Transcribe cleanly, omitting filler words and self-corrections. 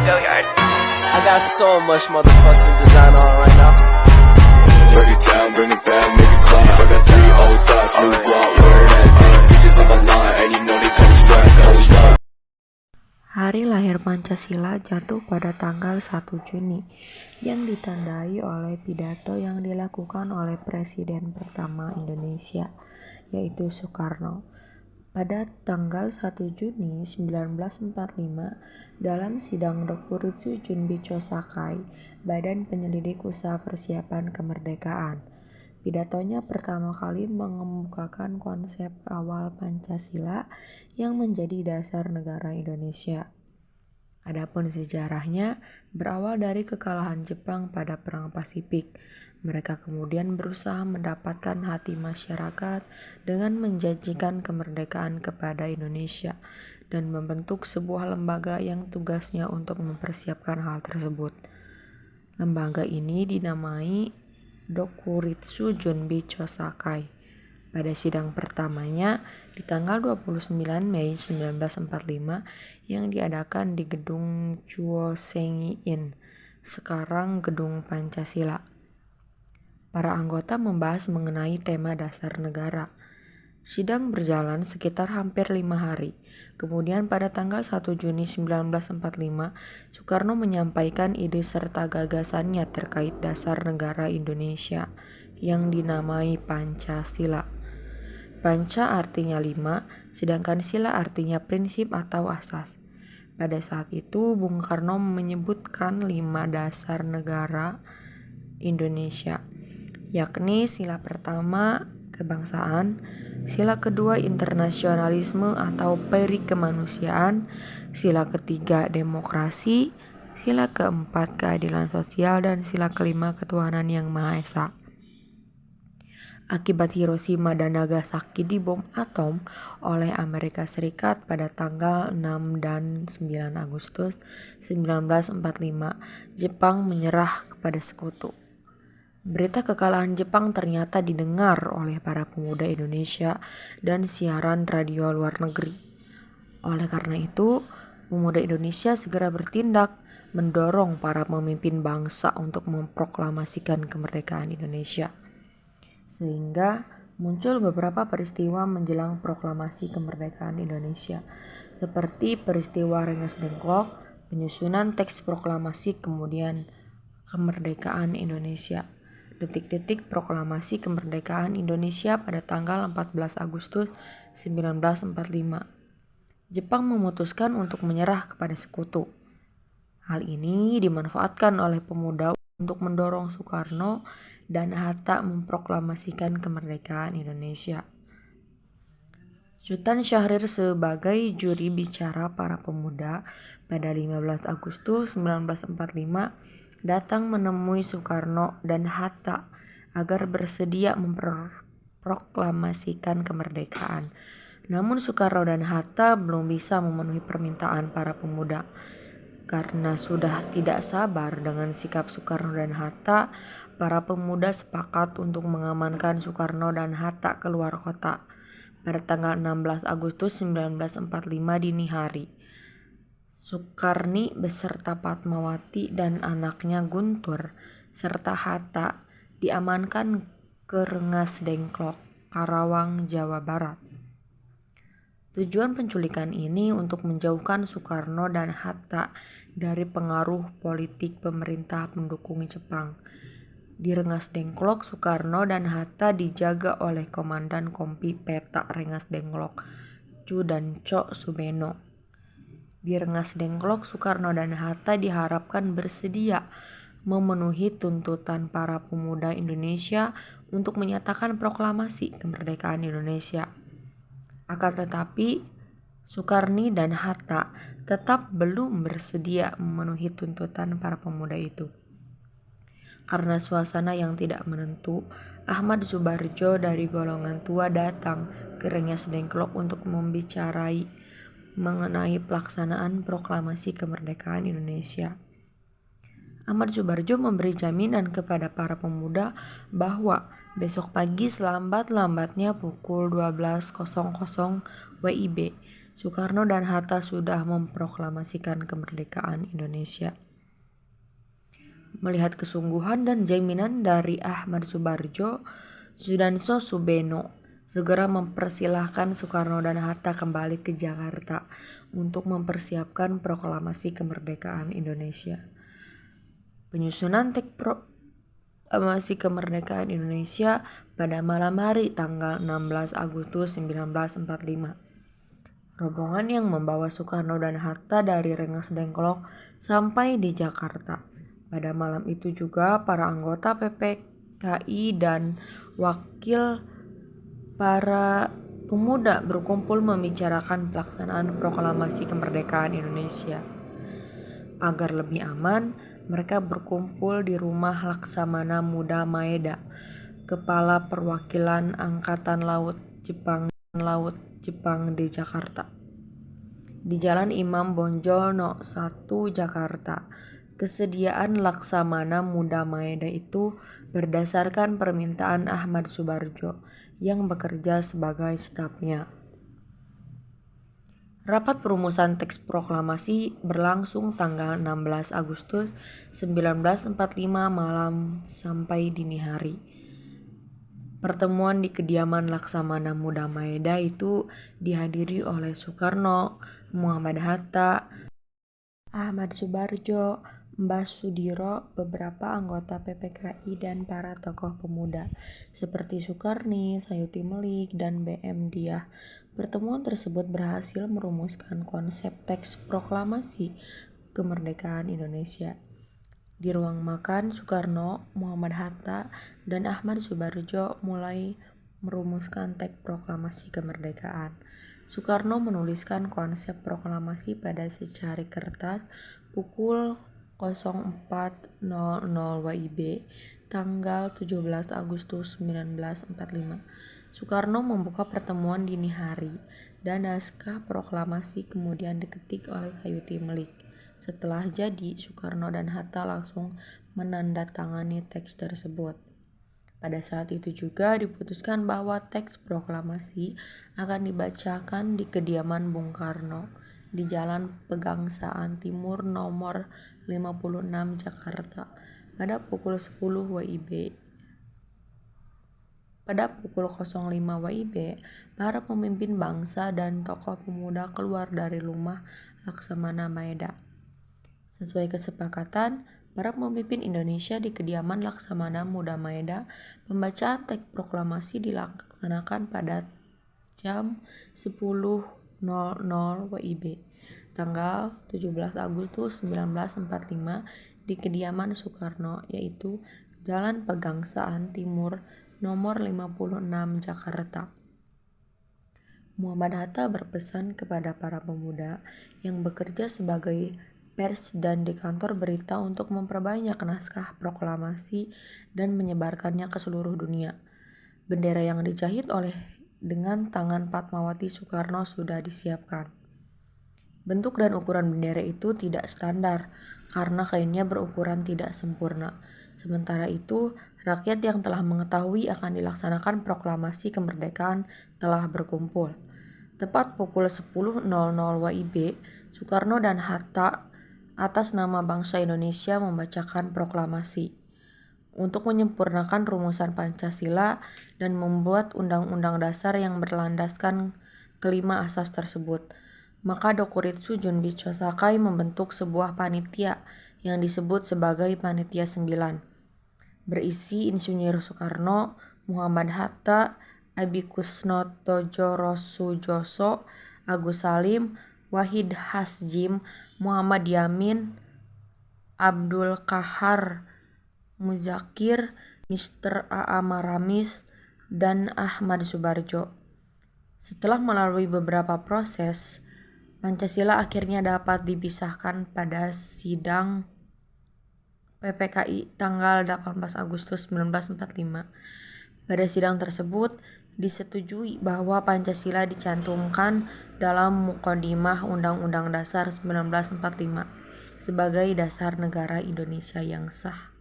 Gilliard. I got so much motherfucking design on right now. Break it down, bring it back, make it clap. I got 3 old thoughts, new block, where that bitches on my line, and you know they come strap, hold up. Hari lahir Pancasila jatuh pada tanggal 1 Juni yang ditandai oleh pidato yang dilakukan oleh Presiden pertama Indonesia, yaitu Soekarno. Pada tanggal 1 Juni 1945, dalam sidang Dokuritsu Junbicho Sakai, Badan Penyelidik Usaha Persiapan Kemerdekaan, pidatonya pertama kali mengemukakan konsep awal Pancasila yang menjadi dasar negara Indonesia. Adapun sejarahnya berawal dari kekalahan Jepang pada Perang Pasifik. Mereka kemudian berusaha mendapatkan hati masyarakat dengan menjanjikan kemerdekaan kepada Indonesia dan membentuk sebuah lembaga yang tugasnya untuk mempersiapkan hal tersebut. Lembaga ini dinamai Dokuritsu Junbicho Sakai. Pada sidang pertamanya di tanggal 29 Mei 1945 yang diadakan di Gedung Chuosengi-in, sekarang Gedung Pancasila. Para anggota membahas mengenai tema dasar negara. Sidang berjalan sekitar hampir 5 hari. Kemudian pada tanggal 1 Juni 1945, Soekarno menyampaikan ide serta gagasannya terkait dasar negara Indonesia yang dinamai Pancasila. Panca artinya 5, sedangkan sila artinya prinsip atau asas. Pada saat itu, Bung Karno menyebutkan 5 dasar negara Indonesia, yakni sila pertama, kebangsaan, sila kedua, internasionalisme atau perikemanusiaan, sila ketiga, demokrasi, sila keempat, keadilan sosial, dan sila kelima, ketuhanan yang Maha Esa. Akibat Hiroshima dan Nagasaki dibom atom oleh Amerika Serikat pada tanggal 6 dan 9 Agustus 1945, Jepang menyerah kepada sekutu. Berita kekalahan Jepang ternyata didengar oleh para pemuda Indonesia dan siaran radio luar negeri. Oleh karena itu, pemuda Indonesia segera bertindak mendorong para pemimpin bangsa untuk memproklamasikan kemerdekaan Indonesia. Sehingga muncul beberapa peristiwa menjelang proklamasi kemerdekaan Indonesia, seperti peristiwa Rengas Dengklok, penyusunan teks proklamasi, kemudian kemerdekaan Indonesia, detik-detik proklamasi kemerdekaan Indonesia pada tanggal 14 Agustus 1945. Jepang memutuskan untuk menyerah kepada sekutu. Hal ini dimanfaatkan oleh pemuda untuk mendorong Soekarno dan Hatta memproklamasikan kemerdekaan Indonesia. Sultan Syahrir sebagai juri bicara para pemuda pada 15 Agustus 1945 datang menemui Soekarno dan Hatta agar bersedia memproklamasikan kemerdekaan. Namun Soekarno dan Hatta belum bisa memenuhi permintaan para pemuda. Karena sudah tidak sabar dengan sikap Soekarno dan Hatta, para pemuda sepakat untuk mengamankan Soekarno dan Hatta keluar kota pada tanggal 16 Agustus 1945 dini hari. Soekarni beserta Fatmawati dan anaknya Guntur serta Hatta diamankan ke Rengas Dengklok, Karawang, Jawa Barat. Tujuan penculikan ini untuk menjauhkan Soekarno dan Hatta dari pengaruh politik pemerintah pendukung Jepang. Di Rengas Dengklok, Soekarno dan Hatta dijaga oleh Komandan Kompi Peta Rengas Dengklok, Chu dan Cho Subeno. Di Rengas Dengklok, Soekarno dan Hatta diharapkan bersedia memenuhi tuntutan para pemuda Indonesia untuk menyatakan proklamasi kemerdekaan Indonesia. Akan tetapi, Soekarni dan Hatta tetap belum bersedia memenuhi tuntutan para pemuda itu. Karena suasana yang tidak menentu, Ahmad Subarjo dari golongan tua datang ke Rengas Dengklok untuk membicarai mengenai pelaksanaan proklamasi kemerdekaan Indonesia. Ahmad Subarjo memberi jaminan kepada para pemuda bahwa besok pagi selambat-lambatnya pukul 12.00 WIB Soekarno dan Hatta sudah memproklamasikan kemerdekaan Indonesia. Melihat kesungguhan dan jaminan dari Ahmad Subarjo, Zudanso Subeno segera mempersilahkan Soekarno dan Hatta kembali ke Jakarta untuk mempersiapkan proklamasi kemerdekaan Indonesia. Penyusunan teks proklamasi kemerdekaan Indonesia pada malam hari tanggal 16 Agustus 1945. Rombongan yang membawa Soekarno dan Hatta dari Rengas Dengklok sampai di Jakarta. Pada malam itu juga para anggota PPKI dan wakil para pemuda berkumpul membicarakan pelaksanaan proklamasi kemerdekaan Indonesia. Agar lebih aman, mereka berkumpul di rumah Laksamana Muda Maeda, Kepala Perwakilan Angkatan Laut Jepang di Jakarta. Di Jalan Imam Bonjol No. 1 Jakarta. Kesediaan Laksamana Muda Maeda itu berdasarkan permintaan Ahmad Subarjo yang bekerja sebagai stafnya. Rapat perumusan teks proklamasi berlangsung tanggal 16 Agustus 1945 malam sampai dini hari. Pertemuan di kediaman Laksamana Muda Maeda itu dihadiri oleh Soekarno, Muhammad Hatta, Ahmad Subarjo, Mbah Sudiro, beberapa anggota PPKI dan para tokoh pemuda seperti Sukarni, Sayuti Melik, dan BM Diah. Pertemuan tersebut berhasil merumuskan konsep teks proklamasi kemerdekaan Indonesia. Di ruang makan, Soekarno, Muhammad Hatta, dan Ahmad Subarjo mulai merumuskan teks proklamasi kemerdekaan. Soekarno menuliskan konsep proklamasi pada secari kertas pukul 04.00 WIB tanggal 17 Agustus 1945. Soekarno membuka pertemuan dini hari dan naskah proklamasi kemudian diketik oleh Sayuti Melik. Setelah jadi, Soekarno dan Hatta langsung menandatangani teks tersebut. Pada saat itu juga diputuskan bahwa teks proklamasi akan dibacakan di kediaman Bung Karno di Jalan Pegangsaan Timur nomor 56 Jakarta pada pukul 10 WIB. Pada pukul 05 WIB, para pemimpin bangsa dan tokoh pemuda keluar dari rumah Laksamana Maeda. Sesuai kesepakatan, para pemimpin Indonesia di kediaman Laksamana Muda Maeda, pembacaan teks proklamasi dilaksanakan pada jam 10.00 WIB, tanggal 17 Agustus 1945 di kediaman Soekarno, yaitu Jalan Pegangsaan Timur nomor 56 Jakarta. Muhammad Hatta berpesan kepada para pemuda yang bekerja sebagai pers dan di kantor berita untuk memperbanyak naskah proklamasi dan menyebarkannya ke seluruh dunia. Bendera yang dijahit dengan tangan Fatmawati Soekarno sudah disiapkan. Bentuk dan ukuran bendera itu tidak standar karena kainnya berukuran tidak sempurna. Sementara itu, rakyat yang telah mengetahui akan dilaksanakan proklamasi kemerdekaan telah berkumpul. Tepat pukul 10.00 WIB, Soekarno dan Hatta atas nama bangsa Indonesia membacakan proklamasi untuk menyempurnakan rumusan Pancasila dan membuat undang-undang dasar yang berlandaskan kelima asas tersebut. Maka Dokuritsu Junbicho Sakai membentuk sebuah panitia yang disebut sebagai Panitia 9, berisi Insinyur Soekarno, Muhammad Hatta, Abikusnotojo Rosujoso, Agus Salim, Wahid Hasjim, Muhammad Yamin, Abdul Kahar Muzakir, Mr. A.A. Maramis, dan Ahmad Subarjo. Setelah melalui beberapa proses, Pancasila akhirnya dapat dipisahkan pada sidang PPKI tanggal 18 Agustus 1945. Pada sidang tersebut, disetujui bahwa Pancasila dicantumkan dalam Muqaddimah Undang-Undang Dasar 1945 sebagai dasar negara Indonesia yang sah.